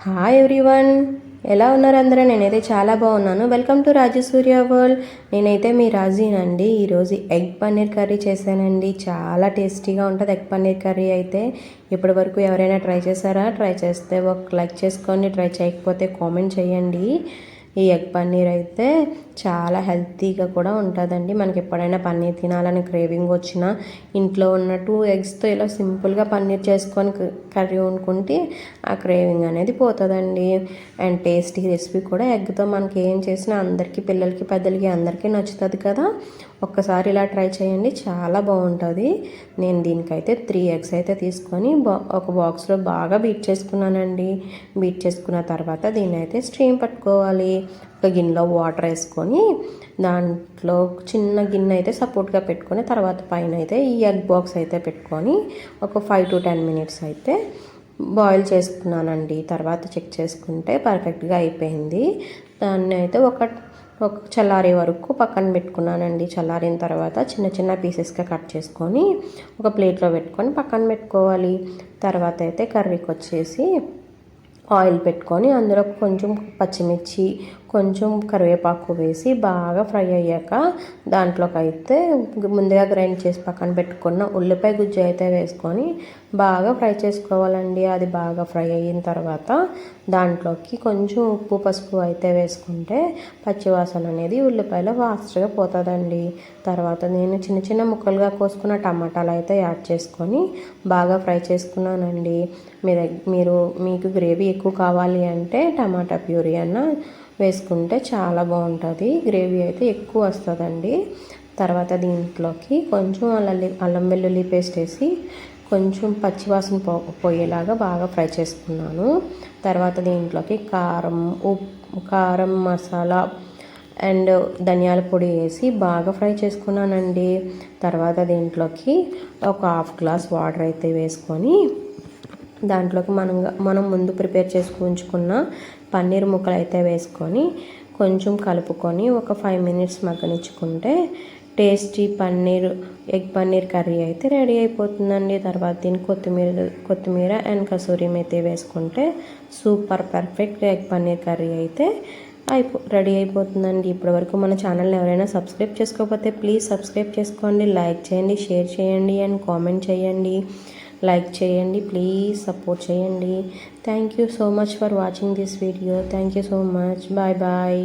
Hi everyone, ఎలా ఉన్నారు అందరూ? నేనైతే చాలా బాగున్నాను. Welcome to Raju Surya world. నేనైతే మీ రాజీనండి. ఈరోజు ఎగ్ పన్నీర్ కర్రీ చేశానండి. చాలా టేస్టీగా ఉంటుంది ఎగ్ పన్నీర్ కర్రీ అయితే. ఇప్పటి వరకు ఎవరైనా ట్రై చేశారా? ట్రై చేస్తే ఒక లైక్ చేసుకోండి, ట్రై చేయకపోతే కామెంట్ చేయండి. ఈ ఎగ్ పన్నీర్ అయితే చాలా హెల్తీగా కూడా ఉంటుందండి. మనకి ఎప్పుడైనా పన్నీర్ తినాలని క్రేవింగ్ వచ్చినా ఇంట్లో ఉన్న 2 ఎగ్స్తో ఇలా సింపుల్గా పన్నీర్ చేసుకొని కర్రీ వండుకుంటే ఆ క్రేవింగ్ అనేది పోతుందండి. అండ్ టేస్టీ రెసిపీ కూడా. ఎగ్తో మనకి ఏం చేసినా అందరికీ, పిల్లలకి పెద్దలకి అందరికీ నచ్చుతుంది కదా. ఒక్కసారి ఇలా ట్రై చేయండి, చాలా బాగుంటుంది. నేను దీనికైతే 3 ఎగ్స్ అయితే తీసుకొని ఒక బాక్స్లో బాగా బీట్ చేసుకున్నానండి. బీట్ చేసుకున్న తర్వాత దీన్ని అయితే స్ట్రీమ్ పట్టుకోవాలి. ఒక గిన్నెలో వాటర్ వేసుకొని దాంట్లో చిన్న గిన్నె అయితే సపోర్ట్గా పెట్టుకొని తర్వాత పైన అయితే ఈ ఎగ్ బాక్స్ అయితే పెట్టుకొని ఒక 5 to 10 minutes అయితే బాయిల్ చేసుకున్నానండి. తర్వాత చెక్ చేసుకుంటే పర్ఫెక్ట్గా అయిపోయింది. దాన్ని అయితే ఒక చల్లారే వరకు పక్కన పెట్టుకున్నానండి. చల్లారిన తర్వాత చిన్న చిన్న పీసెస్గా కట్ చేసుకొని ఒక ప్లేట్లో పెట్టుకొని పక్కన పెట్టుకోవాలి. తర్వాత అయితే కర్రీకి వచ్చేసి ఆయిల్ పెట్టుకొని అందులో కొంచెం పచ్చిమిర్చి, కొంచెం కరివేపాకు వేసి బాగా ఫ్రై అయ్యాక దాంట్లోకి అయితే ముందుగా గ్రైండ్ చేసి పక్కన పెట్టుకున్న ఉల్లిపాయ గుజ్జు అయితే వేసుకొని బాగా ఫ్రై చేసుకోవాలండి. అది బాగా ఫ్రై అయిన తర్వాత దాంట్లోకి కొంచెం ఉప్పు, పసుపు అయితే వేసుకుంటే పచ్చివాసన అనేది ఉల్లిపాయలో ఫాస్ట్గా పోతుందండి. తర్వాత నేను చిన్న చిన్న ముక్కలుగా కోసుకున్న టమాటాలు అయితే యాడ్ చేసుకొని బాగా ఫ్రై చేసుకున్నానండి. మీకు గ్రేవీ ఎక్కువ కావాలి అంటే టమాటా ప్యూరీ అన్న వేసుకుంటే చాలా బాగుంటుంది. గ్రేవీ అయితే ఎక్కువ వస్తుందండి. తర్వాత దీంట్లోకి కొంచెం అల్లం వెల్లుల్లి పేస్ట్ వేసి కొంచెం పచ్చివాసన పోయేలాగా బాగా ఫ్రై చేసుకున్నాను. తర్వాత దీంట్లోకి కారం, మసాలా అండ్ ధనియాల పొడి వేసి బాగా ఫ్రై చేసుకున్నానండి. తర్వాత దీంట్లోకి ఒక 1/2 గ్లాస్ వాటర్ అయితే వేసుకొని దాంట్లోకి మనం ముందు ప్రిపేర్ చేసి ఉంచుకున్న పన్నీర్ ముక్కలు అయితే వేసుకొని కొంచెం కలుపుకొని ఒక 5 minutes మగ్గనిచ్చుకుంటే టేస్టీ ఎగ్ పన్నీర్ కర్రీ అయితే రెడీ అయిపోతుందండి. తర్వాత దీనికి కొత్తిమీర అండ్ కసూరి మేతి వేసుకుంటే super perfect egg paneer curry అయితే రెడీ అయిపోతుందండి. ఇప్పటివరకు మన ఛానల్ని ఎవరైనా సబ్స్క్రైబ్ చేసుకోకపోతే ప్లీజ్ సబ్స్క్రైబ్ చేసుకోండి, లైక్ చేయండి, షేర్ చేయండి అండ్ కామెంట్ చేయండి. లైక్ చేయండి, ప్లీజ్ సపోర్ట్ చేయండి. Thank you so much for watching this video. Thank you so much. Bye bye.